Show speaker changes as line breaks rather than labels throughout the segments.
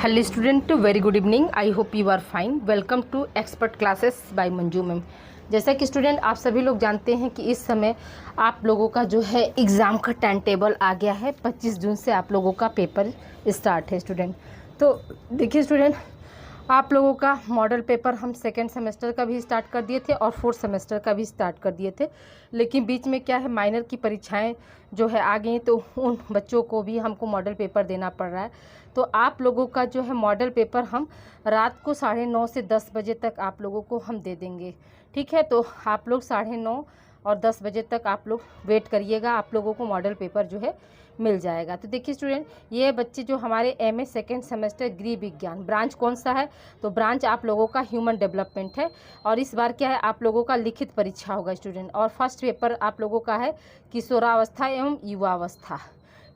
Hello student, very good evening. I hope you are fine. Welcome to expert classes by Manju ma'am. जैसा कि student आप सभी लोग जानते हैं कि इस समय आप लोगों का जो है एग्ज़ाम का टाइम टेबल आ गया है। 25 जून से आप लोगों का पेपर स्टार्ट है स्टूडेंट। तो देखिए स्टूडेंट, आप लोगों का मॉडल पेपर हम सेकेंड सेमेस्टर का भी स्टार्ट कर दिए थे और फोर्थ सेमेस्टर का भी स्टार्ट कर दिए थे, लेकिन बीच में क्या है, माइनर की परीक्षाएं जो है आ गई, तो उन बच्चों को भी हमको मॉडल पेपर देना पड़ रहा है। तो आप लोगों का जो है मॉडल पेपर हम रात को 9:30 से 10 बजे तक आप लोगों को हम दे देंगे, ठीक है। तो आप लोग 9:30 और 10 बजे तक आप लोग वेट करिएगा, आप लोगों को मॉडल पेपर जो है मिल जाएगा। तो देखिए स्टूडेंट, ये बच्चे जो हमारे एमए सेकेंड सेमेस्टर गृह विज्ञान, ब्रांच कौन सा है, तो ब्रांच आप लोगों का ह्यूमन डेवलपमेंट है। और इस बार क्या है, आप लोगों का लिखित परीक्षा होगा स्टूडेंट। और फर्स्ट पेपर आप लोगों का है किशोरावस्था एवं युवावस्था,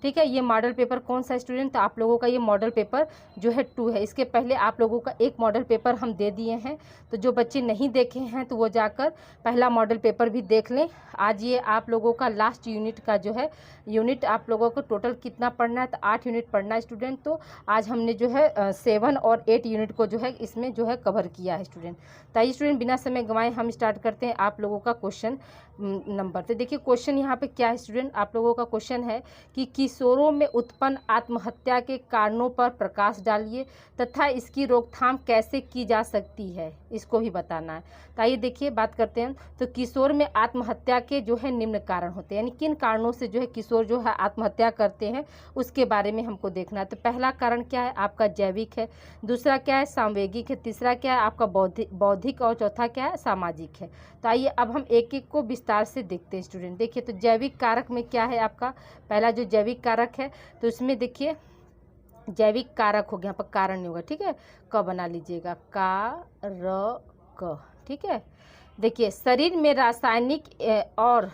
ठीक है। ये मॉडल पेपर कौन सा स्टूडेंट, तो आप लोगों का ये मॉडल पेपर जो है 2 है। इसके पहले आप लोगों का एक मॉडल पेपर हम दे दिए हैं, तो जो बच्चे नहीं देखे हैं तो वो जाकर पहला मॉडल पेपर भी देख लें। आज ये आप लोगों का लास्ट यूनिट का जो है, यूनिट आप लोगों को टोटल कितना पढ़ना है, तो 8 यूनिट पढ़ना है स्टूडेंट। तो आज हमने जो है 7 और 8 यूनिट को जो है इसमें जो है कवर किया है स्टूडेंट। तो आइए स्टूडेंट, बिना समय गंवाए हम स्टार्ट करते हैं आप लोगों का क्वेश्चन नंबर। तो देखिए क्वेश्चन यहाँ पे क्या है स्टूडेंट, आप लोगों का क्वेश्चन है कि किशोरों में उत्पन्न आत्महत्या के कारणों पर प्रकाश डालिए तथा इसकी रोकथाम कैसे की जा सकती है, इसको भी बताना है। तो आइए देखिए बात करते हैं। तो किशोर में आत्महत्या के जो है निम्न कारण होते हैं, यानी किन कारणों से जो है किशोर जो है आत्महत्या करते हैं, उसके बारे में हमको देखना है। तो पहला कारण क्या है आपका जैविक है, दूसरा क्या है सामवेगिक है, तीसरा क्या है आपका बौद्धिक और चौथा क्या है सामाजिक है। तो आइए अब हम एक एक को विस्तार से देखते हैं स्टूडेंट। देखिए तो जैविक कारक में क्या है आपका, पहला जो जैविक कारक है, तो इसमें देखिए जैविक कारक हो गया, यहाँ पर कारण नहीं होगा, ठीक है। क बना लीजिएगा, कारक, ठीक है। देखिए शरीर में रासायनिक और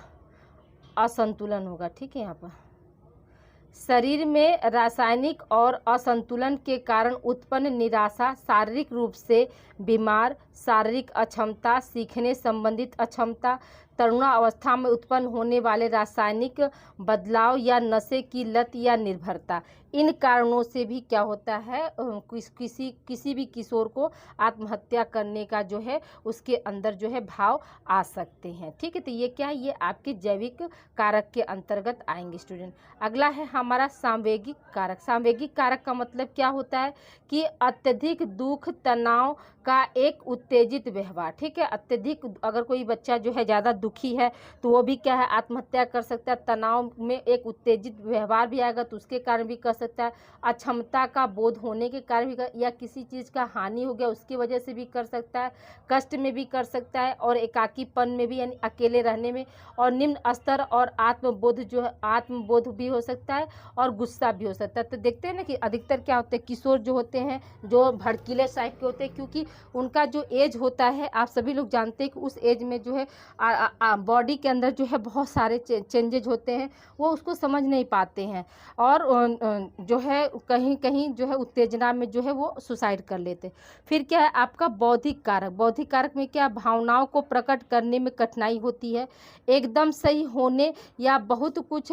असंतुलन होगा, ठीक है। यहाँ पर शरीर में रासायनिक और असंतुलन के कारण उत्पन्न निराशा, शारीरिक रूप से बीमार, शारीरिक अक्षमता, सीखने संबंधित अक्षमता, तरुणावस्था में उत्पन्न होने वाले रासायनिक बदलाव या नशे की लत या निर्भरता, इन कारणों से भी क्या होता है, किसी भी किशोर को आत्महत्या करने का जो है उसके अंदर जो है भाव आ सकते हैं, ठीक है। तो ये क्या है, ये आपके जैविक कारक के अंतर्गत आएंगे स्टूडेंट। अगला है हमारा सामवेगिक कारक। सामवेगिक कारक का मतलब क्या होता है कि अत्यधिक दुख, तनाव का एक उत्तेजित व्यवहार, ठीक है। अत्यधिक, अगर कोई बच्चा जो है ज़्यादा दुखी है तो वो भी क्या है आत्महत्या कर सकता है। तनाव में एक उत्तेजित व्यवहार भी आएगा तो उसके कारण भी कर सकता है। अक्षमता का बोध होने के कारण भी या किसी चीज़ का हानि हो गया उसकी वजह से भी कर सकता है, कष्ट में भी कर सकता है, और एकाकीपन में भी यानी अकेले रहने में, और निम्न स्तर और आत्मबोध जो है आत्मबोध भी हो सकता है, और गुस्सा भी हो सकता है। तो देखते हैं ना कि अधिकतर क्या होते हैं, किशोर जो होते हैं जो भड़कीले टाइप के होते हैं, क्योंकि उनका जो एज होता है आप सभी लोग जानते हैं कि उस एज में जो है बॉडी के अंदर जो है बहुत सारे चेंजेज होते हैं, वो उसको समझ नहीं पाते हैं, और जो है कहीं कहीं जो है उत्तेजना में जो है वो सुसाइड कर लेते हैं। फिर क्या है आपका बौद्धिक कारक। बौद्धिक कारक में क्या, भावनाओं को प्रकट करने में कठिनाई होती है, एकदम सही होने या बहुत कुछ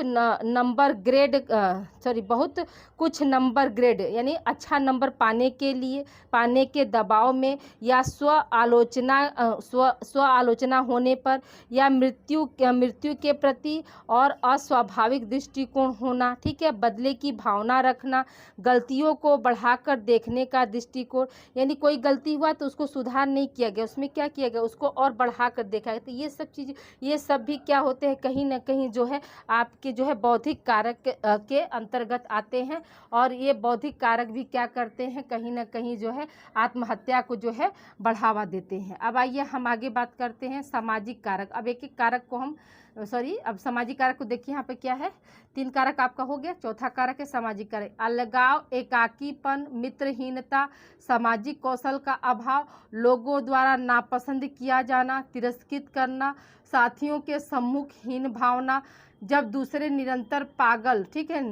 नंबर ग्रेड यानी अच्छा नंबर पाने के दबाव में, या स्व आलोचना होने पर, या मृत्यु के प्रति और अस्वाभाविक दृष्टिकोण होना, ठीक है। बदले की भावना रखना, गलतियों को बढ़ाकर देखने का दृष्टिकोण, यानी कोई गलती हुआ तो उसको सुधार नहीं किया गया, उसमें क्या किया गया, उसको और बढ़ाकर देखा गया। तो ये सब चीज़, ये सब भी क्या होते हैं, कहीं ना कहीं जो है आपके जो है बौद्धिक कारक के अंतर्गत आते हैं, और ये बौद्धिक कारक भी क्या करते हैं, कहीं ना कहीं जो है आत्महत्या को जो है बढ़ावा देते हैं। अब आइए हम आगे बात करते हैं सामाजिक कारक। अब एक एक कारक को हम अब सामाजिक कारक को देखिए, यहाँ पे क्या है, 3 कारक आपका हो गया। चौथा कारक है सामाजिक कारक, अलगाव, एकाकीपन, मित्रहीनता, सामाजिक कौशल का अभाव, लोगों द्वारा नापसंद किया जाना, तिरस्कृत करना, साथियों के सम्मुखहीन भावना, जब दूसरे निरंतर पागल, ठीक है,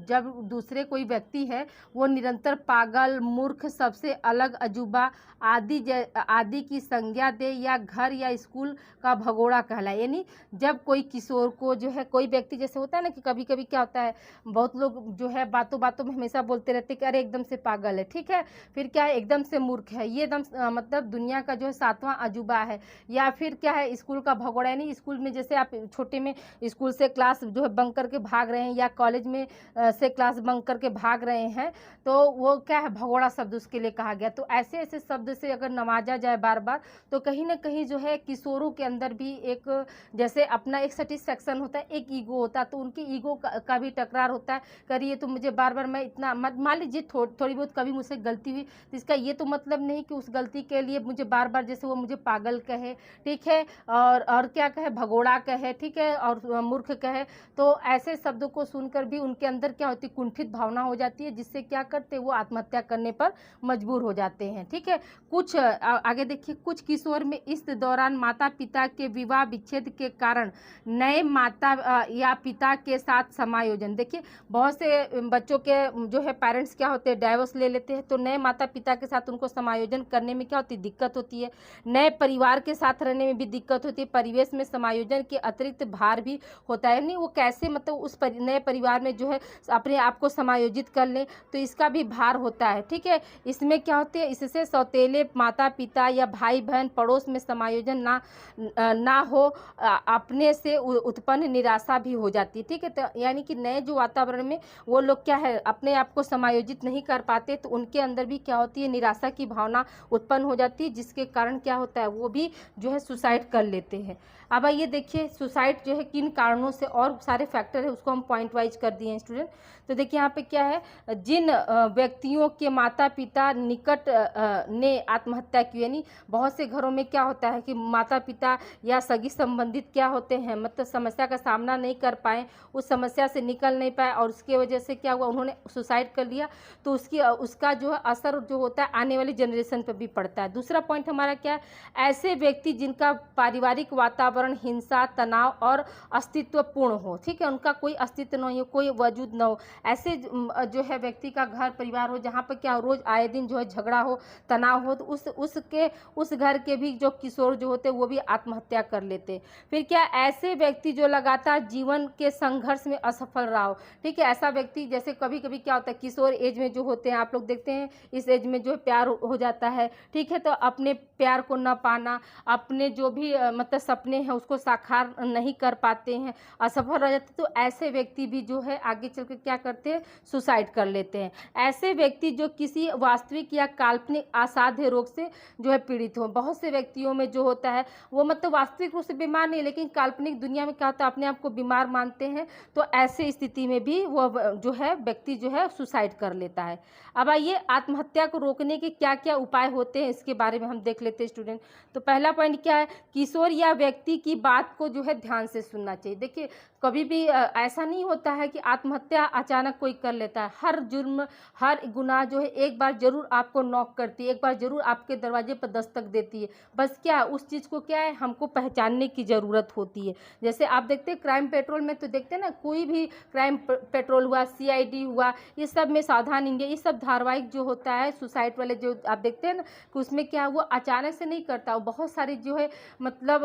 जब दूसरे कोई व्यक्ति है वो निरंतर पागल, मूर्ख, सबसे अलग, अजूबा आदि की संज्ञा दे, या घर या स्कूल का भगोड़ा कहलाए, यानी जब कोई कोई किशोर को जो है, कोई व्यक्ति जैसे होता है ना कि कभी कभी क्या होता है, बहुत लोग जो है बातों बातों में हमेशा बोलते रहते कि अरे एकदम से पागल है, ठीक है, फिर क्या है एकदम से मूर्ख है, ये एकदम मतलब दुनिया का जो है सातवां अजूबा है, या फिर क्या है स्कूल का भगोड़ा। यानी स्कूल में जैसे आप छोटे में स्कूल से क्लास जो है बंक करके भाग रहे हैं, या कॉलेज में से क्लास बंक करके भाग रहे हैं, तो वो क्या है भगोड़ा शब्द उसके लिए कहा गया। तो ऐसे ऐसे शब्द से अगर नवाजा जाए बार बार, तो कहीं ना कहीं जो है किशोरों के अंदर भी एक जैसे अपना एक सेटिस्फैक्शन होता है, एक ईगो होता है, तो उनकी ईगो का भी टकरार होता है। करिए तो मुझे बार बार मैं इतना मत, मान लीजिए थोड़ी बहुत कभी मुझसे गलती हुई, तो इसका ये तो मतलब नहीं कि उस गलती के लिए मुझे बार बार जैसे वो मुझे पागल कहे, ठीक है, और क्या कहे, भगोड़ा कहे, ठीक है, और मूर्ख कहे। तो ऐसे शब्दों को सुनकर भी उनके अंदर क्या होती है, कुंठित भावना हो जाती है, जिससे क्या करते वो आत्महत्या करने पर मजबूर हो जाते हैं, ठीक है। कुछ आगे देखिए, कुछ किशोर में इस दौरान माता पिता के विवाह विच्छेद के कारण नए माता या पिता के साथ समायोजन, देखिए बहुत से बच्चों के जो है पेरेंट्स क्या होते हैं डाइवोर्स ले लेते हैं, तो नए माता पिता के साथ उनको समायोजन करने में क्या होती है, दिक्कत होती है। नए परिवार के साथ रहने में भी दिक्कत होती है। परिवेश में समायोजन के अतिरिक्त भार भी होता है। नहीं वो कैसे मतलब उस नए परिवार में जो है अपने आप को समायोजित कर लें, तो इसका भी भार होता है, ठीक है। इसमें क्या होते हैं, इससे सौतेले माता पिता या भाई बहन पड़ोस में समायोजन ना हो, अपने से उत्पन्न निराशा भी हो जाती है, ठीक है। तो यानी कि नए जो वातावरण में वो लोग क्या है अपने आप को समायोजित नहीं कर पाते, तो उनके अंदर भी क्या होती है, निराशा की भावना उत्पन्न हो जाती है, जिसके कारण क्या होता है वो भी जो है सुसाइड कर लेते हैं। अब ये देखिए सुसाइड जो है किन कारणों से, और सारे फैक्टर है उसको हम पॉइंट वाइज कर दिए हैं स्टूडेंट। तो देखिए यहाँ पे क्या है, जिन व्यक्तियों के माता पिता निकट ने आत्महत्या की, यानी बहुत से घरों में क्या होता है कि माता पिता या सगी संबंधित क्या होते हैं, मतलब समस्या का सामना नहीं कर पाए, उस समस्या से निकल नहीं पाए, और उसके वजह से क्या हुआ, उन्होंने सुसाइड कर लिया, तो उसका जो है असर जो होता है आने वाली जनरेशन पर भी पड़ता है। दूसरा पॉइंट हमारा क्या है, ऐसे व्यक्ति जिनका पारिवारिक वातावरण हिंसा तनाव और अस्तित्वपूर्ण हो, ठीक है, उनका कोई अस्तित्व नहीं हो, कोई वजूद न हो, ऐसे जो है व्यक्ति का घर परिवार हो जहाँ पर क्या रोज आए दिन जो है झगड़ा हो, तनाव हो, तो उस घर के भी जो किशोर जो होते वो भी आत्महत्या कर लेते। फिर क्या, ऐसे व्यक्ति जो लगातार जीवन के संघर्ष में असफल रहा हो, ठीक है, ऐसा व्यक्ति जैसे कभी कभी क्या होता है किशोर एज में जो होते हैं, आप लोग देखते हैं इस एज में जो प्यार हो जाता है, ठीक है, तो अपने प्यार को न पाना, अपने जो भी मतलब सपने हैं उसको साकार नहीं कर पाते हैं, असफल रह जाते, तो ऐसे व्यक्ति भी जो है आगे चल के क्या करते हैं, सुसाइड कर लेते हैं। ऐसे व्यक्ति जो किसी वास्तविक या काल्पनिक असाध्य रोग से जो है पीड़ित हो, बहुत से व्यक्तियों में जो होता है वो मतलब वास्तविक रूप से बीमार नहीं, लेकिन काल्पनिक दुनिया में क्या होता है अपने आप को बीमार मानते हैं, तो ऐसे स्थिति में भी वो जो है व्यक्ति जो है सुसाइड कर लेता है। अब आइए आत्महत्या को रोकने के क्या क्या उपाय होते हैं इसके बारे में हम देख लेते हैं स्टूडेंट। तो पहला पॉइंट क्या है, किशोर या व्यक्ति की बात को जो है ध्यान से सुनना चाहिए। देखिए कभी भी ऐसा नहीं होता है कि आत्महत्या अचानक कोई कर लेता है। हर जुर्म हर गुनाह जो है एक बार जरूर आपको नॉक करती है, एक बार जरूर आपके दरवाजे पर दस्तक देती है। बस क्या उस चीज़ को क्या है हमको पहचानने की ज़रूरत होती है। जैसे आप देखते हैं क्राइम पेट्रोल में, तो देखते हैं ना कोई भी क्राइम पेट्रोल हुआ, CID हुआ, ये सब में सावधान इंडिया, ये सब धारावाहिक जो होता है सुसाइड वाले जो आप देखते हैं ना कि उसमें क्या वो अचानक से नहीं करता, वो बहुत सारी जो है मतलब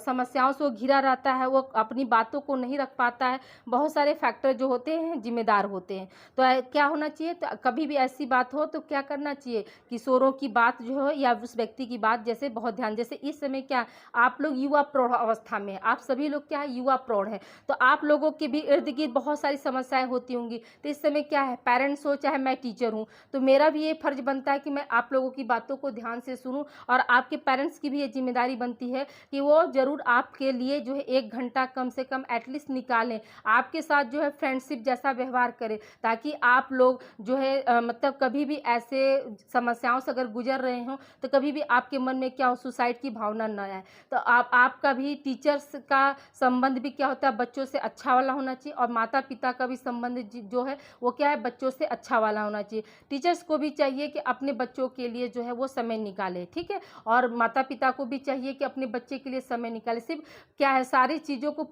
समस्याओं से वो घिरा रहता है, वो अपनी बातों को नहीं रख पाता है, बहुत सारे फैक्टर जो होते हैं जिम्मेदार होते हैं। तो क्या होना चाहिए, तो कभी भी ऐसी बात हो तो क्या करना चाहिए, किशोरों की बात जो है या उस व्यक्ति की बात जैसे बहुत ध्यान, जैसे इस समय क्या आप लोग युवा प्रौढ़ अवस्था में, आप सभी लोग क्या है युवा प्रौढ़ हैं, तो आप लोगों के भी इर्द गिर्द बहुत सारी समस्याएं होती होंगी। तो इस समय क्या है, पेरेंट्स हो चाहे मैं टीचर हूँ, तो मेरा भी ये फर्ज बनता है कि मैं आप लोगों की बातों को ध्यान से सुनूं, और आपके पेरेंट्स की भी ये जिम्मेदारी बनती है कि वो जरूर आपके लिए जो है 1 घंटा कम से कम एटलीस्ट निकालें, आपके साथ जो है फ्रेंडशिप जैसा व्यवहार करें, ताकि आप लोग जो है मतलब कभी भी ऐसे समस्याओं से अगर गुजर रहे हो तो कभी भी आपके मन में क्या हो सुसाइड की भावना न आए। तो आपका भी टीचर्स का संबंध भी क्या होता है बच्चों से अच्छा वाला होना चाहिए, और माता पिता का भी संबंध जो है वो क्या है बच्चों से अच्छा वाला होना चाहिए। टीचर्स को भी चाहिए कि अपने बच्चों के लिए जो है वो समय निकाले, ठीक है, और माता पिता को भी चाहिए कि अपने बच्चे के लिए समय निकाले। सिर्फ क्या है सारी चीज़ों को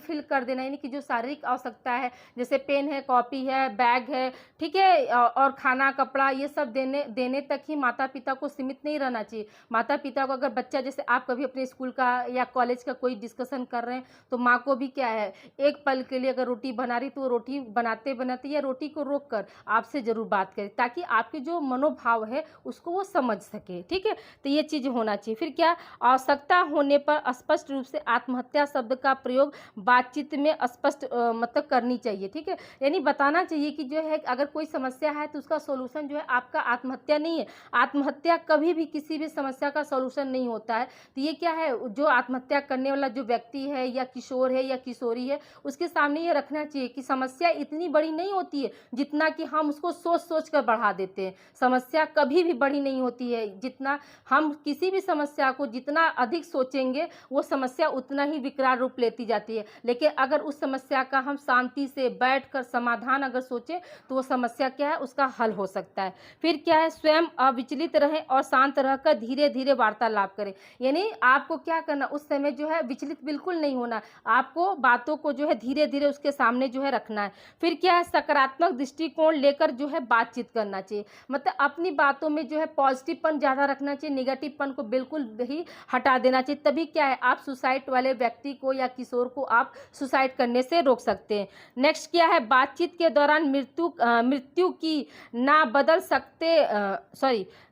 फुलफिल कर देना, यानी कि जो शारीरिक आवश्यकता है जैसे पेन है, कॉपी है, बैग है, ठीक है, और खाना, कपड़ा, ये सब देने तक ही माता पिता को सीमित नहीं रहना चाहिए। माता पिता को अगर बच्चा, जैसे आप कभी अपने स्कूल का या कॉलेज का कोई डिस्कशन कर रहे हैं तो माँ को भी क्या है, एक पल के लिए अगर रोटी बना रही तो वो रोटी बनाते बनाते या रोटी को रोक कर आपसे ज़रूर बात करें, ताकि आपके जो मनोभाव है उसको वो समझ सके, ठीक है। तो ये चीज़ होना चाहिए। फिर क्या, आवश्यकता होने पर स्पष्ट रूप से आत्महत्या शब्द का प्रयोग बातचीत में स्पष्ट मतलब करनी चाहिए, ठीक है। यानी बताना चाहिए कि जो है अगर कोई समस्या है तो उसका सॉल्यूशन जो है आपका आत्महत्या नहीं है। आत्महत्या कभी भी किसी भी समस्या का सॉल्यूशन नहीं होता है। तो ये क्या है, जो आत्महत्या करने वाला जो व्यक्ति है या किशोर है या किशोरी है, उसके सामने ये रखना चाहिए कि समस्या इतनी बड़ी नहीं होती है जितना कि हम उसको सोच सोच कर बढ़ा देते हैं। समस्या कभी भी बड़ी नहीं होती है, जितना हम किसी भी समस्या को जितना अधिक सोचेंगे वो समस्या उतना ही विकराल रूप लेती जाती है। लेकिन अगर उस समस्या का हम शांति से बैठकर समाधान अगर सोचें तो वो समस्या क्या है, उसका हल हो सकता है। फिर क्या है, स्वयं अविचलित रहें और शांत रहकर धीरे धीरे वार्तालाप करें। यानी आपको क्या करना, उस समय जो है विचलित बिल्कुल नहीं होना, आपको बातों को जो है धीरे धीरे उसके सामने जो है रखना है। फिर क्या है, सकारात्मक दृष्टिकोण लेकर जो है बातचीत करना चाहिए। मतलब अपनी बातों में जो है पॉजिटिवपन ज़्यादा रखना चाहिए, निगेटिवपन को बिल्कुल ही हटा देना चाहिए। तभी क्या है, आप सुसाइड वाले व्यक्ति को या किशोर को आप सुसाइड करने से रोक सकते हैं। नेक्स्ट क्या है, बातचीत के दौरान मृत्यु की ना बदल सकते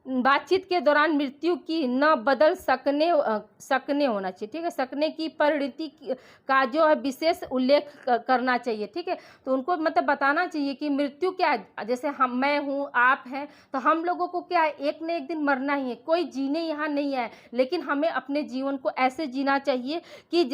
बातचीत के दौरान मृत्यु की न बदल सकने होना चाहिए, ठीक है। सकने की परिणति का जो है विशेष उल्लेख करना चाहिए, ठीक है। तो उनको मतलब बताना चाहिए कि मृत्यु क्या है, जैसे मैं हूँ, आप हैं, तो हम लोगों को क्या है, एक न एक दिन मरना ही है। कोई जीने यहाँ नहीं है, लेकिन हमें अपने जीवन को ऐसे जीना चाहिए कि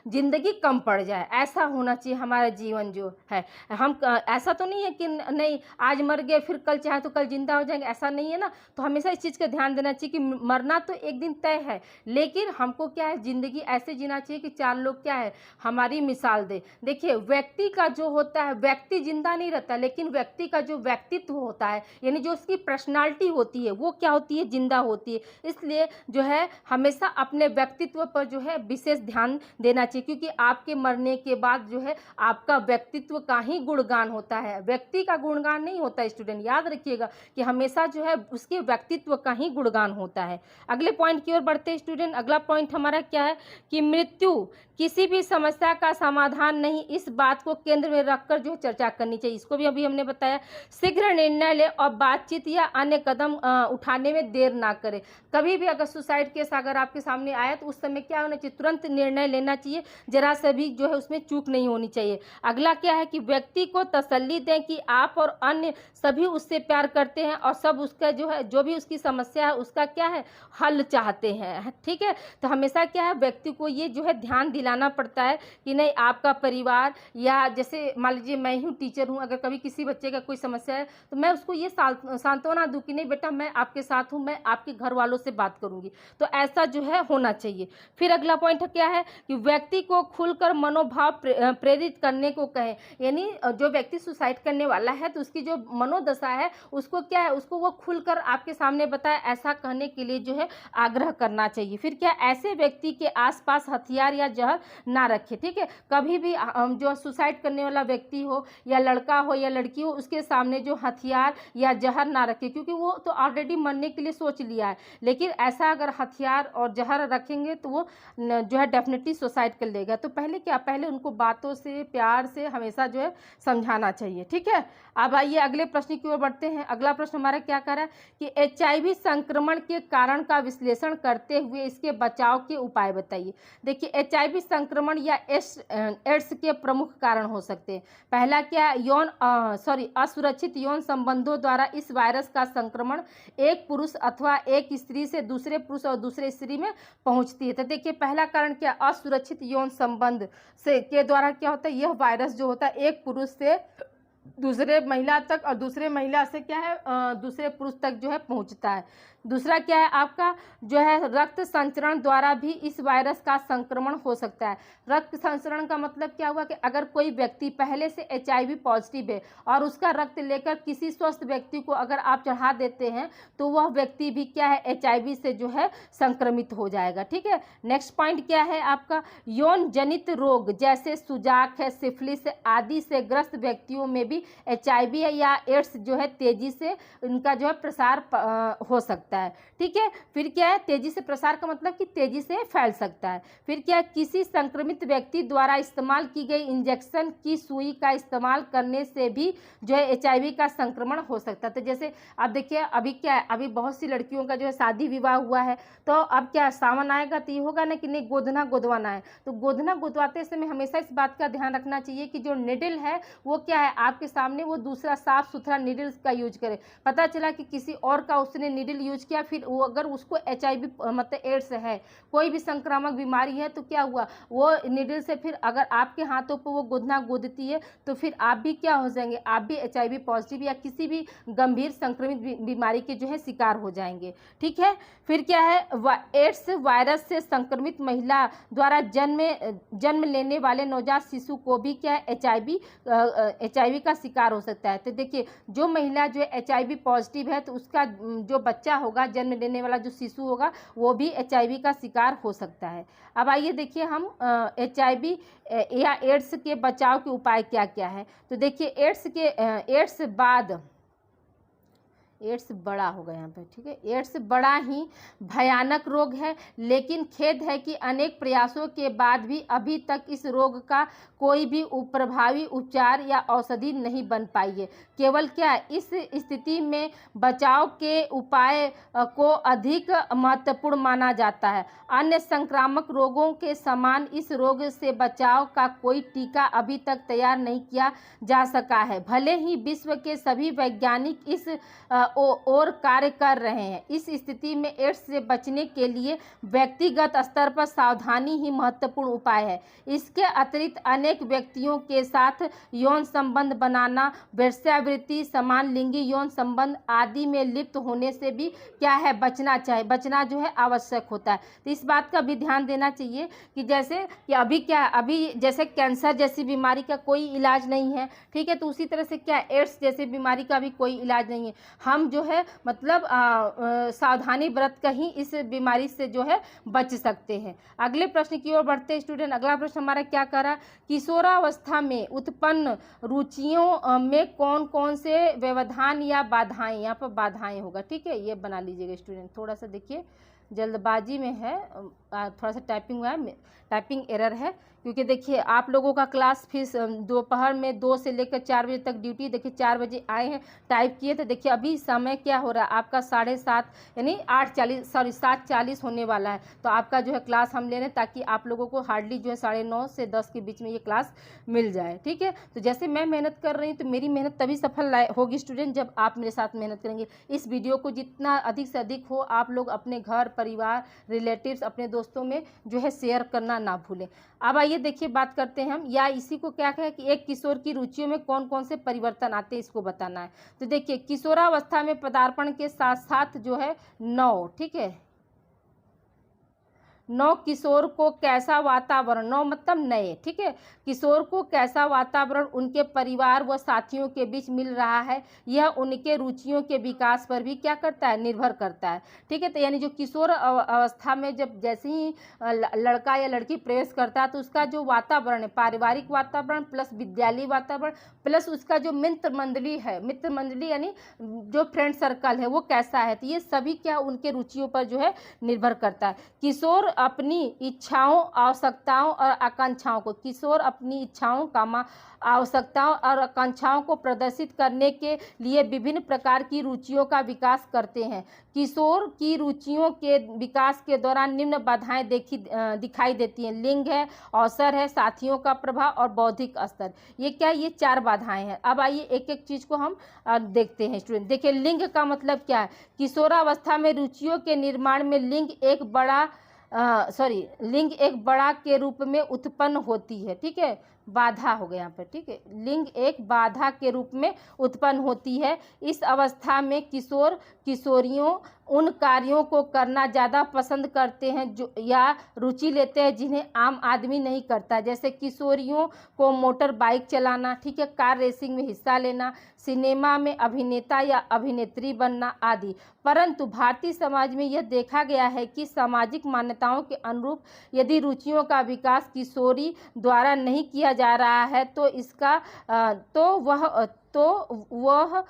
जिंदगी कम पड़ जाए, ऐसा होना चाहिए हमारा जीवन जो है। हम ऐसा तो नहीं है कि नहीं आज मर गए फिर कल चाहे तो कल जिंदा हो जाएंगे, ऐसा नहीं है ना। तो हमेशा इस चीज़ का ध्यान देना चाहिए कि मरना तो एक दिन तय है, लेकिन हमको क्या है, जिंदगी ऐसे जीना चाहिए कि चार लोग क्या है, हमारी मिसाल दे। देखिए, व्यक्ति का जो होता है, व्यक्ति जिंदा नहीं रहता, लेकिन व्यक्ति का जो व्यक्तित्व होता है, यानी जो उसकी पर्सनालिटी होती है, वो क्या होती है, जिंदा होती है। इसलिए जो है हमेशा अपने व्यक्तित्व पर जो है विशेष ध्यान देना चाहिए, क्योंकि आपके मरने के बाद जो है आपका व्यक्तित्व का ही गुणगान होता है, व्यक्ति का गुणगान नहीं होता। स्टूडेंट याद रखिएगा कि हमेशा जो है उसके व्यक्तित्व का ही गुणगान होता है। अगले पॉइंट की ओर बढ़ते हैं स्टूडेंट। अगला पॉइंट हमारा क्या है कि मृत्यु किसी भी समस्या का समाधान नहीं, इस बात को केंद्र में रखकर जो चर्चा करनी चाहिए। इसको भी अभी हमने बताया। शीघ्र निर्णय ले और बातचीत या अन्य कदम उठाने में देर ना करें। कभी भी अगर सुसाइड केस अगर आपके सामने आया तो उस समय क्या होना चाहिए, तुरंत निर्णय लेना चाहिए, जरा सा भी जो है उसमें चूक नहीं होनी चाहिए। अगला क्या है कि व्यक्ति को तसल्ली दें कि आप और अन्य सभी उससे प्यार करते हैं और सब उसका जो है, जो भी उसकी समस्या है उसका क्या है, हल चाहते हैं, ठीक है। तो हमेशा क्या है, व्यक्ति को ये जो है ध्यान दिलाना पड़ता है कि नहीं, आपका परिवार, या जैसे मान लीजिए मैं हूँ टीचर हूँ, अगर कभी किसी बच्चे का कोई समस्या है तो मैं उसको ये सांत्वना दूँ कि नहीं बेटा, मैं आपके साथ हूँ, मैं आपके घर वालों से बात करूँगी। तो ऐसा जो है होना चाहिए। फिर अगला पॉइंट क्या है कि व्यक्ति को खुलकर मनोभाव प्रेरित करने को कहें। यानी जो व्यक्ति सुसाइड करने वाला है तो उसकी जो मनोदशा है उसको क्या है, उसको वो खुलकर आपके सामने बताए, ऐसा कहने के लिए जो है आग्रह करना चाहिए। फिर क्या, ऐसे व्यक्ति के आसपास हथियार या जहर ना रखे, ठीक है। कभी भी जो सुसाइड करने वाला व्यक्ति हो या लड़का हो या लड़की हो, उसके सामने जो हथियार या जहर ना रखे, क्योंकि वो तो ऑलरेडी मरने के लिए सोच लिया है। लेकिन ऐसा अगर हथियार और जहर रखेंगे तो वो जो है डेफिनेटली सुसाइड कर लेगा। तो पहले क्या, पहले उनको बातों से, प्यार से हमेशा जो है समझाना चाहिए, ठीक है। अब आइए अगले प्रश्न की ओर बढ़ते हैं। अगला प्रश्न हमारा क्या कह रहा है कि HIV संक्रमण के कारण का विश्लेषण करते हुए इसके बचाव के उपाय बताइए। देखिए, HIV संक्रमण या एड्स के प्रमुख कारण हो सकते हैं। पहला क्या है, असुरक्षित यौन संबंधों द्वारा इस वायरस का संक्रमण एक पुरुष अथवा एक स्त्री से दूसरे पुरुष और दूसरे स्त्री में पहुंचती है। तो देखिए, पहला कारण क्या, असुरक्षित यौन संबंध से के द्वारा क्या होता है, यह वायरस जो होता है एक पुरुष से दूसरे महिला तक और दूसरे महिला से क्या है दूसरे पुरुष तक जो है पहुंचता है। दूसरा क्या है आपका जो है रक्त संचरण द्वारा भी इस वायरस का संक्रमण हो सकता है। रक्त संचरण का मतलब क्या हुआ कि अगर कोई व्यक्ति पहले से HIV पॉजिटिव है और उसका रक्त लेकर किसी स्वस्थ व्यक्ति को अगर आप चढ़ा देते हैं तो वह व्यक्ति भी क्या है HIV से जो है संक्रमित हो जाएगा। ठीक है, नेक्स्ट पॉइंट क्या है आपका, यौन जनित रोग जैसे सुजाक है, सिफिलिस आदि से ग्रस्त व्यक्तियों में भी HIV या एड्स जो है तेजी से उनका जो है प्रसार हो सकता है। ठीक है, फिर क्या है, तेजी से प्रसार का मतलब कि तेजी से फैल सकता है। फिर क्या है, किसी संक्रमित व्यक्ति द्वारा इस्तेमाल की गई इंजेक्शन की सुई का इस्तेमाल करने से भी जो है HIV का संक्रमण हो सकता है। तो जैसे आप देखिए अभी क्या है, अभी बहुत सी लड़कियों का जो है शादी विवाह हुआ है, तो अब क्या सावन आएगा तो ये होगा ना कि नहीं गोदना गोदवाना है, तो गोदना गोदवाते समय हमेशा इस बात का ध्यान रखना चाहिए कि जो निडल है वो क्या है आपके सामने वो दूसरा साफ सुथरा निडल्स का यूज करे। पता चला कि किसी और का उसने निडल यूज किया, फिर वो अगर उसको HIV मतलब एड्स है, कोई भी संक्रामक बीमारी है, तो क्या हुआ वो निडल से फिर अगर आपके हाथों पर वो गोदना गोदती है तो फिर आप भी क्या हो जाएंगे, आप भी HIV पॉजिटिव या किसी भी गंभीर संक्रमित बीमारी के जो है शिकार हो जाएंगे। ठीक है, फिर क्या है, एड्स वायरस से संक्रमित महिला द्वारा जन्म लेने वाले नवजात शिशु को भी क्या है HIV का शिकार हो सकता है। तो देखिए जो महिला जो HIV पॉजिटिव है तो उसका जो बच्चा होगा, जन्म लेने वाला जो शिशु होगा, वो भी HIV का शिकार हो सकता है। अब आइए देखिए हम HIV या एड्स के बचाव के उपाय क्या क्या है। तो देखिए एड्स बड़ा होगा यहाँ पे। ठीक है, एड्स बड़ा ही भयानक रोग है, लेकिन खेद है कि अनेक प्रयासों के बाद भी अभी तक इस रोग का कोई भी प्रभावी उपचार या औषधि नहीं बन पाई है। केवल क्या इस स्थिति में बचाव के उपाय को अधिक महत्वपूर्ण माना जाता है। अन्य संक्रामक रोगों के समान इस रोग से बचाव का कोई टीका अभी तक तैयार नहीं किया जा सका है। भले ही विश्व के सभी वैज्ञानिक इस और कार्य कर रहे हैं, इस स्थिति में एड्स से बचने के लिए व्यक्तिगत स्तर पर सावधानी ही महत्वपूर्ण उपाय है। इसके अतिरिक्त अनेक व्यक्तियों के साथ यौन संबंध बनाना, वेश्यावृत्ति, समान लिंगी यौन संबंध आदि में लिप्त होने से भी क्या है बचना जो है आवश्यक होता है। तो इस बात का भी ध्यान देना चाहिए कि जैसे कि अभी जैसे कैंसर जैसी बीमारी का कोई इलाज नहीं है, ठीक है, तो उसी तरह से क्या एड्स जैसी बीमारी का भी कोई इलाज नहीं है। हम जो है मतलब सावधानी बरत कर ही इस बीमारी से जो है बच सकते हैं। अगले प्रश्न की ओर बढ़ते हैं स्टूडेंट। अगला प्रश्न हमारा क्या कर रहा है, किशोरावस्था में उत्पन्न रुचियों में कौन कौन से व्यवधान या बाधाएं, यहाँ पर बाधाएं होगा। ठीक है, ये बना लीजिएगा स्टूडेंट। थोड़ा सा देखिए जल्दबाजी में है, थोड़ा सा टाइपिंग हुआ है, टाइपिंग एरर है, क्योंकि देखिए आप लोगों का क्लास फिर दोपहर में 2 से लेकर 4 बजे तक ड्यूटी, देखिए 4 बजे आए हैं, टाइप किए, तो देखिए अभी समय क्या हो रहा है आपका 7:30 यानी 7:40 होने वाला है। तो आपका जो है क्लास हम ले रहे हैं ताकि आप लोगों को हार्डली जो है 9:30 से 10 के बीच में ये क्लास मिल जाए। ठीक है, तो जैसे मैं मेहनत कर रही हूँ तो मेरी मेहनत तभी सफल होगी स्टूडेंट जब आप मेरे साथ मेहनत करेंगे। इस वीडियो को जितना अधिक से अधिक हो आप लोग अपने घर परिवार रिलेटिव्स अपने दोस्तों में जो है शेयर करना ना भूलें। अब आइए देखिए बात करते हैं हम, या इसी को क्या कहें कि एक किशोर की रुचियों में कौन कौन से परिवर्तन आते हैं इसको बताना है। तो देखिए किशोरावस्था में पदार्पण के साथ साथ जो है 9, ठीक है, 9 किशोर को कैसा वातावरण, 9 मतलब नए, ठीक है, किशोर को कैसा वातावरण उनके परिवार व साथियों के बीच मिल रहा है, यह उनके रुचियों के विकास पर भी क्या करता है, निर्भर करता है। ठीक है, तो यानी जो किशोर अवस्था में जब जैसे ही लड़का या लड़की प्रवेश करता है तो उसका जो वातावरण है, पारिवारिक वातावरण प्लस विद्यालय वातावरण प्लस उसका जो मित्र मंडली यानी जो फ्रेंड सर्कल है वो कैसा है, तो ये सभी क्या उनके रुचियों पर जो है निर्भर करता है। किशोर अपनी इच्छाओं, आवश्यकताओं और आकांक्षाओं को, किशोर अपनी इच्छाओं आवश्यकताओं और आकांक्षाओं को प्रदर्शित करने के लिए विभिन्न प्रकार की रुचियों का विकास करते हैं। किशोर की रुचियों के विकास के दौरान निम्न बाधाएं दिखाई देती हैं, लिंग है, अवसर है, साथियों का प्रभाव और बौद्धिक स्तर। ये क्या, ये 4 बाधाएं हैं। अब आइए एक एक चीज को हम देखते हैं स्टूडेंट। देखिए लिंग का मतलब क्या है, किशोरावस्था में रुचियों के निर्माण में लिंग एक बड़ा के रूप में उत्पन्न होती है। ठीक है, बाधा हो गया यहाँ पर, ठीक है। लिंग एक बाधा के रूप में उत्पन्न होती है। इस अवस्था में किशोर किशोरियों उन कार्यों को करना ज़्यादा पसंद करते हैं जो या रुचि लेते हैं जिन्हें आम आदमी नहीं करता। जैसे किशोरियों को मोटर बाइक चलाना, ठीक है, कार रेसिंग में हिस्सा लेना, सिनेमा में अभिनेता या अभिनेत्री बनना आदि। परंतु भारतीय समाज में यह देखा गया है कि सामाजिक मान्यताओं के अनुरूप यदि रुचियों का विकास किशोरी द्वारा नहीं किया जा रहा है तो वह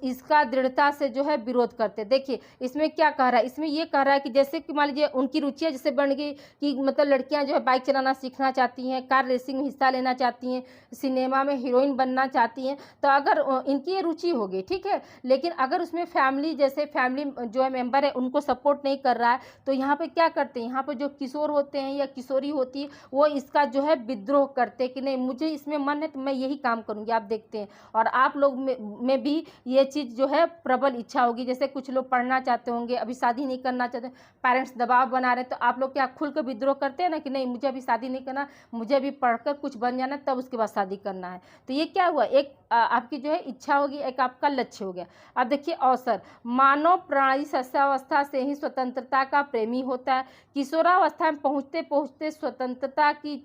इसका दृढ़ता से जो है विरोध करते। देखिए इसमें क्या कह रहा है, इसमें ये कह रहा है कि जैसे कि मान लीजिए उनकी रुचियाँ जैसे बन गई कि मतलब लड़कियां जो है बाइक चलाना सीखना चाहती हैं, कार रेसिंग में हिस्सा लेना चाहती हैं, सिनेमा में हीरोइन बनना चाहती हैं, तो अगर इनकी ये रुचि होगी, ठीक है, लेकिन अगर उसमें फैमिली जो है मेंबर है उनको सपोर्ट नहीं कर रहा है तो यहाँ पे क्या करते हैं, यहाँ पे जो किशोर होते हैं या किशोरी होती है वो इसका जो है विद्रोह करते कि नहीं मुझे इसमें मन है तो मैं यही काम करूँगी। आप देखते हैं और आप लोग में भी ये चीज़ जो है प्रबल इच्छा होगी। जैसे कुछ लोग पढ़ना चाहते होंगे, अभी शादी नहीं करना चाहते, पेरेंट्स दबाव बना रहे हैं, तो आप लोग क्या खुल कर विद्रोह करते हैं ना कि नहीं मुझे अभी शादी नहीं करना, मुझे अभी पढ़कर कुछ बन जाना तब उसके बाद शादी करना है। तो ये क्या हुआ, एक आपकी जो है इच्छा होगी, एक आपका लक्ष्य हो गया। अब देखिए अवसर, मानव प्राणी शिशुअवस्था से ही स्वतंत्रता का प्रेमी होता है। किशोरावस्था में पहुँचते पहुँचते स्वतंत्रता की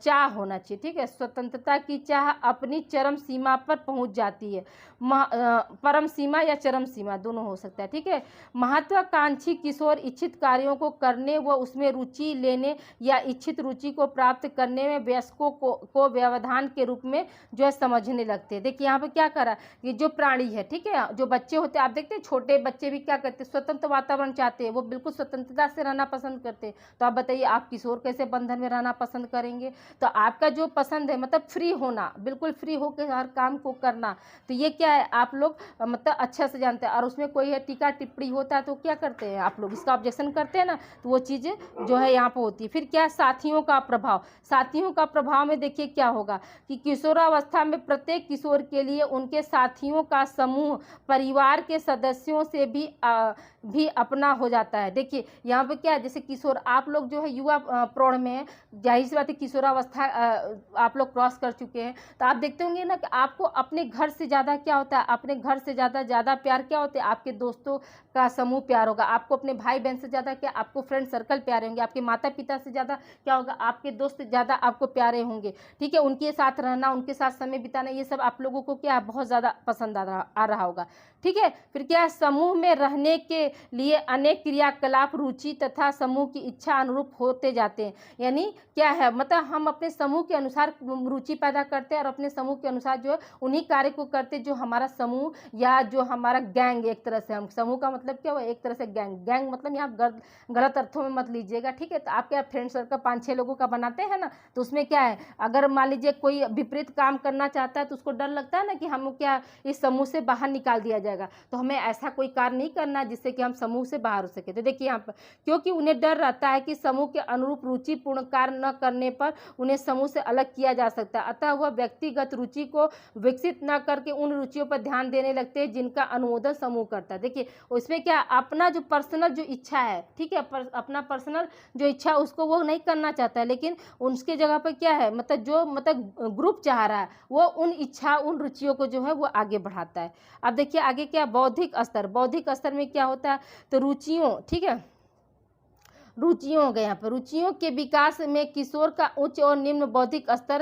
चाह होना चाहिए, ठीक है, स्वतंत्रता की चाह अपनी चरम सीमा पर पहुंच जाती है। परम सीमा या चरम सीमा दोनों हो सकता है, ठीक है। महत्वाकांक्षी किशोर इच्छित कार्यों को करने व उसमें रुचि लेने या इच्छित रुचि को प्राप्त करने में वयस्कों को व्यवधान के रूप में जो है समझने लगते हैं। देखिए यहाँ पर क्या करा कि जो प्राणी है, ठीक है, जो बच्चे होते हैं, आप देखते हैं छोटे बच्चे भी क्या करते हैं, स्वतंत्र वातावरण चाहते हैं, वो बिल्कुल स्वतंत्रता से रहना पसंद करते हैं। तो आप बताइए आप किशोर कैसे बंधन में रहना पसंद करेंगे? तो आपका जो पसंद है मतलब फ्री होना, बिल्कुल फ्री होकर हर काम को करना, तो ये क्या है आप लोग मतलब अच्छा से जानते हैं। और उसमें कोई है टीका टिप्पणी होता है तो क्या करते हैं आप लोग, इसका ऑब्जेक्शन करते हैं ना, तो वो चीज़ जो है यहाँ पर होती है। फिर क्या, साथियों का प्रभाव। साथियों का प्रभाव में देखिए क्या होगा कि किशोरावस्था में प्रत्येक किशोर के लिए उनके साथियों का समूह परिवार के सदस्यों से भी अपना हो जाता है। देखिए यहाँ पे क्या है, जैसे किशोर आप लोग जो है युवा प्रौढ़ में है, जाहिर सी बात है किशोरावस्था आप लोग क्रॉस कर चुके हैं, तो आप देखते होंगे ना कि आपको अपने घर से ज़्यादा क्या होता है, अपने घर से ज़्यादा प्यार क्या होते हैं, आपके दोस्तों का समूह प्यार होगा। आपको अपने भाई बहन से ज़्यादा क्या, आपको फ्रेंड सर्कल प्यारे होंगे। आपके माता पिता से ज़्यादा क्या होगा, आपके दोस्त ज़्यादा आपको प्यारे होंगे, ठीक है। उनके साथ रहना, उनके साथ समय बिताना, ये सब आप लोगों को क्या बहुत ज़्यादा पसंद आ रहा होगा, ठीक है। फिर क्या, समूह में रहने के लिए अनेक क्रियाकलाप रुचि तथा समूह की इच्छा अनुरूप होते जाते हैं। यानी क्या है, मतलब हम अपने समूह के अनुसार रुचि पैदा करते हैं और अपने समूह के अनुसार जो है उन्हीं कार्य को करते जो हमारा समूह या जो हमारा गैंग, एक तरह से हम समूह का मतलब क्या हुआ, एक तरह से गैंग मतलब यहाँ गलत अर्थों में मत लीजिएगा, ठीक है। तो आप क्या फ्रेंड सर्कल 5-6 लोगों का बनाते हैं ना, तो उसमें क्या है, अगर मान लीजिए कोई विपरीत काम करना चाहता है तो उसको डर लगता है ना कि हम क्या इस समूह से बाहर निकाल दिया जाएगा, तो हमें ऐसा कोई कार्य नहीं करना जिससे कि हम समूह से बाहर हो सके। तो देखिए यहाँ पर क्योंकि उन्हें डर रहता है कि समूह के अनुरूप रुचिपूर्ण कार्य न करने पर उन्हें समूह से अलग किया जा सकता है, अतः वह व्यक्तिगत रुचि को विकसित न करके उन रुचियों पर ध्यान देने लगते हैं जिनका अनुमोदन समूह करता है। देखिए उसमें क्या, अपना जो पर्सनल जो इच्छा है, ठीक है, अपना पर्सनल जो इच्छा उसको वो नहीं करना चाहता है, लेकिन उसके जगह पर क्या है, मतलब ग्रुप चाह रहा है, वो उन इच्छा उन रुचियों को जो है वो आगे बढ़ाता है। अब देखिए आगे क्या, बौद्धिक स्तर में क्या होता है, तो रुचियों, ठीक है, रुचियों हो गए यहाँ पर। रुचियों के विकास में किशोर का उच्च और निम्न बौद्धिक स्तर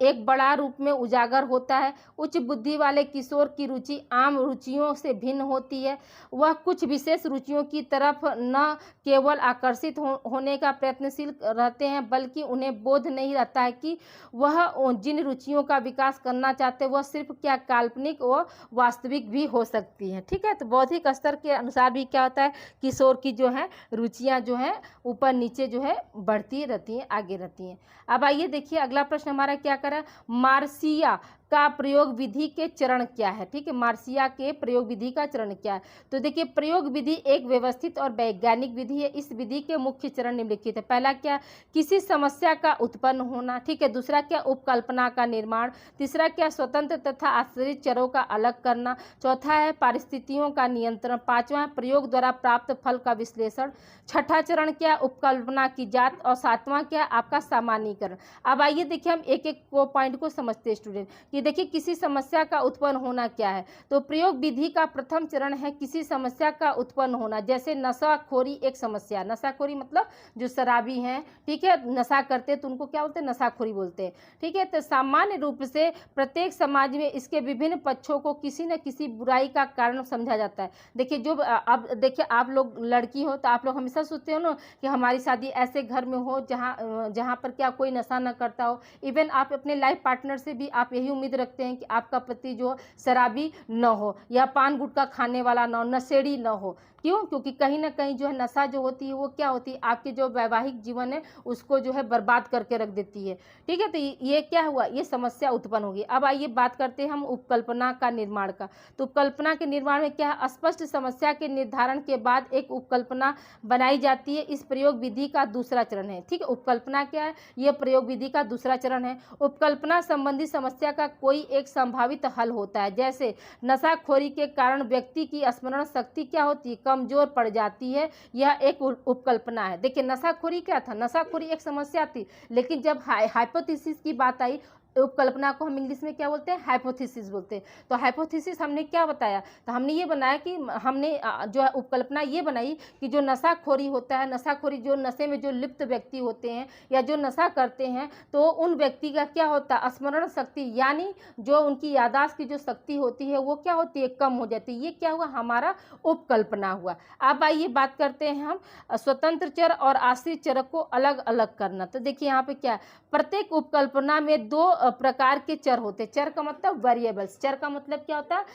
एक बड़ा रूप में उजागर होता है। उच्च बुद्धि वाले किशोर की रुचि आम रुचियों से भिन्न होती है। वह कुछ विशेष रुचियों की तरफ न केवल आकर्षित होने का प्रयत्नशील रहते हैं, बल्कि उन्हें बोध नहीं रहता है कि वह जिन रुचियों का विकास करना चाहते हैं वह सिर्फ क्या काल्पनिक व वास्तविक भी हो सकती हैं, ठीक है। तो बौद्धिक स्तर के अनुसार भी क्या होता है, किशोर की जो है रुचियाँ जो है ऊपर नीचे जो है बढ़ती रहती हैं, आगे रहती हैं। अब आइए देखिए अगला प्रश्न हमारा क्या करा, मार्सिया का प्रयोग विधि के चरण क्या है। ठीक है, मार्सिया के प्रयोग विधि का चरण क्या है। तो देखिए, प्रयोग विधि एक व्यवस्थित और वैज्ञानिक विधि है। इस विधि के मुख्य चरण निम्नलिखित है। पहला क्या, किसी समस्या का उत्पन्न होना। ठीक है, दूसरा क्या, उपकल्पना का निर्माण। तीसरा क्या, स्वतंत्र तथा आश्रित चरों का अलग करना। चौथा है परिस्थितियों का नियंत्रण। पांचवा है प्रयोग द्वारा प्राप्त फल का विश्लेषण। छठा चरण क्या, उपकल्पना की जांच। और सातवां क्या, आपका सामान्यीकरण। अब आइए देखिए हम एक एक पॉइंट को समझते हैं स्टूडेंट। कि देखिए किसी समस्या का उत्पन्न होना क्या है। तो प्रयोग विधि का प्रथम चरण है किसी समस्या का उत्पन्न होना। जैसे नशाखोरी एक समस्या, नशाखोरी मतलब जो शराबी हैं, ठीक है, नशा करते तो उनको क्या बोलते हैं, नशाखोरी बोलते हैं। ठीक है, तो सामान्य रूप से प्रत्येक समाज में इसके विभिन्न पक्षों को किसी न किसी बुराई का कारण समझा जाता है। देखिए जो अब देखिए आप लोग लड़की हो तो आप लोग हमेशा सोचते हो ना कि हमारी शादी ऐसे घर में हो जहाँ पर क्या कोई नशा न करता हो। इवन आप अपने लाइफ पार्टनर से भी आप यही उम्मीद रखते हैं कि आपका पति जो शराबी न हो या पान गुटखा खाने वाला न हो, नशेड़ी न हो। क्यों, क्योंकि कहीं ना कहीं जो है नशा जो होती है वो क्या होती है, आपके जो वैवाहिक जीवन है उसको जो है बर्बाद करके रख देती है। ठीक है, तो ये क्या हुआ, ये समस्या उत्पन्न होगी। अब आइए बात करते हैं हम उपकल्पना का निर्माण का। तो उपकल्पना के निर्माण में क्या है, स्पष्ट समस्या के निर्धारण के बाद एक उपकल्पना बनाई जाती है। इस प्रयोग विधि का दूसरा चरण है। ठीक है, उपकल्पना क्या है, यह प्रयोग विधि का दूसरा चरण है। उपकल्पना संबंधी समस्या का कोई एक संभावित हल होता है। जैसे नशाखोरी के कारण व्यक्ति की स्मरण शक्ति क्या होती है, कमजोर पड़ जाती है, यह एक उपकल्पना है। देखिए नशाखोरी क्या था, नशाखोरी एक समस्या थी, लेकिन जब हाइपोथेसिस की बात आई, उपकल्पना को हम इंग्लिश में क्या बोलते हैं, हाइपोथेसिस बोलते हैं। तो हाइपोथेसिस हमने क्या बताया, तो हमने ये बनाया कि हमने जो है उपकल्पना ये बनाई कि जो नशाखोरी होता है, नशाखोरी जो नशे में जो लिप्त व्यक्ति होते हैं या जो नशा करते हैं, तो उन व्यक्ति का क्या होता है, स्मरण शक्ति यानी जो उनकी याददाश्त की जो शक्ति होती है वो क्या होती है, कम हो जाती है। ये क्या हुआ, हमारा उपकल्पना हुआ। अब आइए बात करते हैं हम स्वतंत्र चर और आश्रित चर को अलग अलग करना। तो देखिए यहाँ पे क्या, प्रत्येक उपकल्पना में दो प्रकार के चर होते हैं। चर का मतलब वेरिएबल्स, चर का मतलब क्या होता है,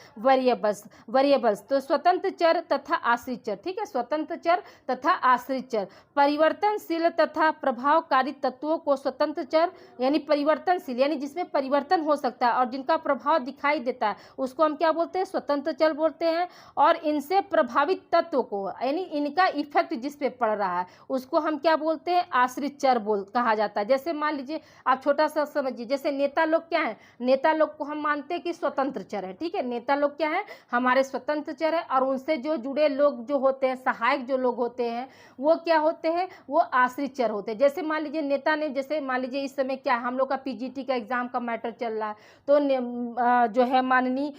वेरिएबल्स। तो स्वतंत्र चर तथा आश्रित चर। ठीक है, स्वतंत्र चर तथा आश्रित चर। परिवर्तनशील तथा प्रभावकारी तत्वों को स्वतंत्र चर यानी परिवर्तनशील यानी जिसमें परिवर्तन हो सकता है और जिनका प्रभाव दिखाई देता है उसको हम क्या बोलते हैं, स्वतंत्र चर बोलते हैं। और इनसे प्रभावित तत्व को यानी इनका इफेक्ट जिस पे पड़ रहा है उसको हम क्या बोलते हैं, आश्रित चर कहा जाता है। जैसे मान लीजिए आप छोटा सा समझिए, जैसे नेता लोग क्या है, नेता लोग को हम मानते हैं कि स्वतंत्र चर है। ठीक है, नेता लोग क्या है, हमारे स्वतंत्र चर है। और उनसे जो जुड़े लोग जो होते हैं, सहायक जो लोग होते हैं वो क्या होते हैं, वो आश्रित चर होते हैं। जैसे मान लीजिए नेता ने, जैसे मान लीजिए इस समय क्या हम लोग का पीजीटी का एग्जाम का मैटर चल रहा है, तो जो है माननीय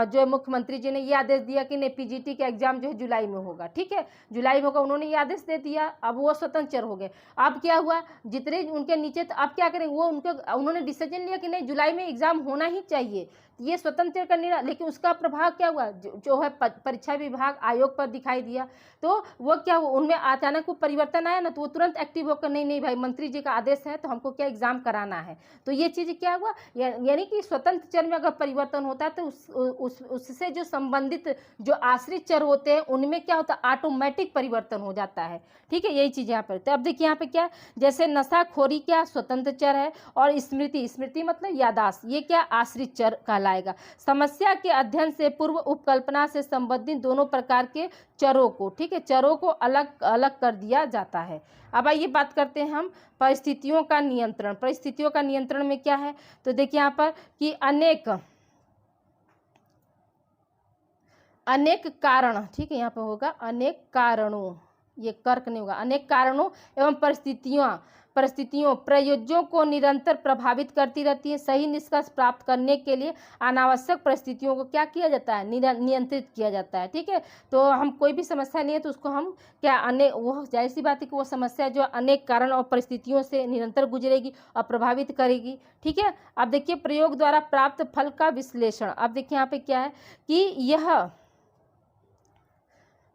जो मुख्यमंत्री जी ने ये आदेश दिया कि नहीं पीजीटी का एग्जाम जो है जुलाई में होगा। ठीक है, जुलाई में होगा, उन्होंने ये आदेश दे दिया, अब वो स्वतंत्र चर हो गए। अब क्या हुआ, जितने उनके नीचे, तो अब क्या करेंगे, वो उन्होंने डिसीजन लिया कि नहीं जुलाई में एग्जाम होना ही चाहिए, ये स्वतंत्र कर लिया। लेकिन उसका प्रभाव क्या हुआ, जो है परीक्षा विभाग आयोग पर दिखाई दिया। तो वो क्या हुआ, उनमें अचानक वो परिवर्तन आया ना, तो वो तुरंत एक्टिव होकर नहीं भाई मंत्री जी का आदेश है तो हमको क्या एग्जाम कराना है। तो ये चीज़ क्या हुआ, यानी कि स्वतंत्र चर में अगर परिवर्तन होता है तो उससे जो संबंधित जो आश्रित चर होते हैं उनमें क्या होता है, ऑटोमेटिक परिवर्तन हो जाता है। ठीक है, यही चीज़ यहाँ पर। तो अब देखिए यहाँ पे क्या, जैसे नशाखोरी क्या स्वतंत्र चर है और स्मृति मतलब याददाश्त, ये क्या आश्रित चर कहलाएगा। समस्या के अध्ययन से पूर्व उपकल्पना से संबंधित दोनों प्रकार के चरों को, ठीक है, चरों को अलग अलग कर दिया जाता है। अब आइए बात करते हैं हम परिस्थितियों का नियंत्रण। परिस्थितियों का नियंत्रण में क्या है, तो देखिए यहाँ पर कि अनेक कारण, ठीक है, यहाँ पर होगा अनेक कारणों, ये कर्क नहीं होगा, अनेक कारणों एवं परिस्थितियों प्रयोज्यों को निरंतर प्रभावित करती रहती है। सही निष्कर्ष प्राप्त करने के लिए अनावश्यक परिस्थितियों को क्या किया जाता है, नियंत्रित किया जाता है। ठीक है, तो हम कोई भी समस्या नहीं है तो उसको हम क्या वो जाहिर सी बात है कि वो समस्या जो अनेक कारण और परिस्थितियों से निरंतर गुजरेगी और प्रभावित करेगी। ठीक है, अब देखिए प्रयोग द्वारा प्राप्त फल का विश्लेषण। अब देखिए यहाँ पे क्या है कि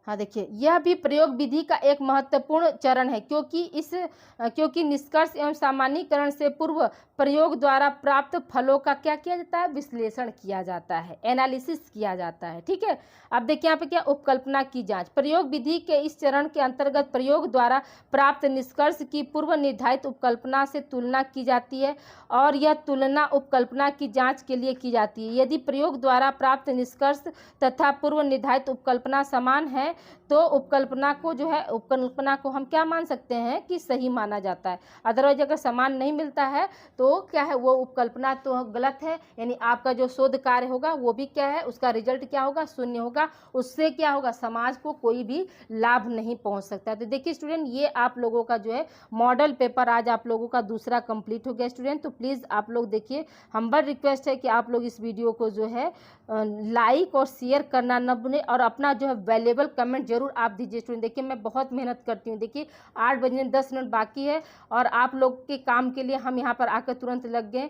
हाँ देखिए यह भी प्रयोग विधि का एक महत्वपूर्ण चरण है, क्योंकि निष्कर्ष एवं सामान्यीकरण से पूर्व प्रयोग द्वारा प्राप्त फलों का क्या किया जाता है, विश्लेषण किया जाता है, एनालिसिस किया जाता है। ठीक है, अब देखिए यहाँ पे क्या, उपकल्पना की जांच। प्रयोग विधि के इस चरण के अंतर्गत प्रयोग द्वारा प्राप्त निष्कर्ष की पूर्व निर्धारित उपकल्पना से तुलना की जाती है और यह तुलना उपकल्पना की जांच के लिए की जाती है। यदि प्रयोग द्वारा प्राप्त निष्कर्ष तथा पूर्व निर्धारित उपकल्पना समान है तो उपकल्पना को जो है, उपकल्पना को हम क्या मान सकते हैं कि सही माना जाता है। अदरवाइज अगर समान नहीं मिलता है तो क्या है, वो उपकल्पना तो गलत है, यानी आपका जो शोध कार्य होगा वो भी क्या है, उसका रिजल्ट क्या होगा, शून्य होगा। उससे क्या होगा, समाज को कोई भी लाभ नहीं पहुंच सकता। तो देखिए स्टूडेंट, ये आप लोगों का जो है मॉडल पेपर आज आप लोगों का दूसरा कंप्लीट हो गया स्टूडेंट। तो प्लीज़ आप लोग देखिए, हम्बल रिक्वेस्ट है कि आप लोग इस वीडियो को जो है लाइक और शेयर करना न भूलें और अपना जो है वैल्यूएबल कमेंट जरूर आप दीजिए स्टूडेंट। देखिए मैं बहुत मेहनत करती हूँ, देखिए 8 बजने 10 मिनट बाकी है और आप लोग के काम के लिए हम यहाँ पर आकर तुरंत लग गए।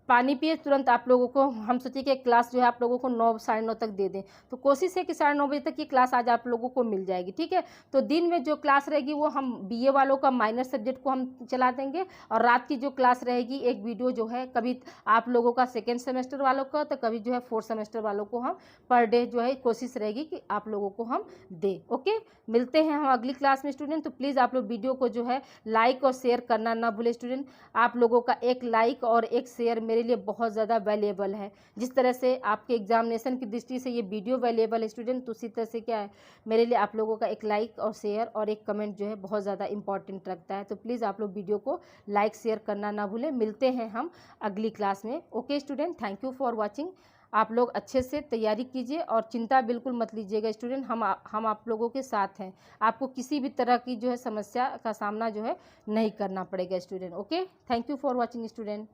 पानी पिए तुरंत, आप लोगों को हम सोचिए कि क्लास जो है आप लोगों को 9 साढ़े 9 तक दे दें। तो कोशिश है कि 9:30 बजे तक ये क्लास आज आप लोगों को मिल जाएगी। ठीक है, तो दिन में जो क्लास रहेगी वो हम बीए वालों का माइनर सब्जेक्ट को हम चला देंगे और रात की जो क्लास रहेगी एक वीडियो जो है, कभी आप लोगों का सेकेंड सेमेस्टर वालों का तो कभी जो है 4th सेमेस्टर वालों को हम पर डे जो है कोशिश रहेगी कि आप लोगों को हम दें। ओके, मिलते हैं हम अगली क्लास में स्टूडेंट। तो प्लीज़ आप लोग वीडियो को जो है लाइक और शेयर करना ना भूलें स्टूडेंट। आप लोगों का एक लाइक और एक शेयर मेरे लिए बहुत ज़्यादा वैल्यूएबल है। जिस तरह से आपके एग्जामिनेशन की दृष्टि से ये वीडियो वैल्यूएबल है स्टूडेंट, तो उसी तरह से क्या है, मेरे लिए आप लोगों का एक लाइक और शेयर और एक कमेंट जो है बहुत ज़्यादा इंपॉर्टेंट रखता है। तो प्लीज़ आप लोग वीडियो को लाइक शेयर करना ना भूलें। मिलते हैं हम अगली क्लास में। Okay student, thank you for watching. आप लोग अच्छे से तैयारी कीजिए और चिंता बिल्कुल मत लीजिएगा स्टूडेंट, हम आप लोगों के साथ हैं। आपको किसी भी तरह की जो है समस्या का सामना जो है नहीं करना पड़ेगा student. Okay, thank you for watching student.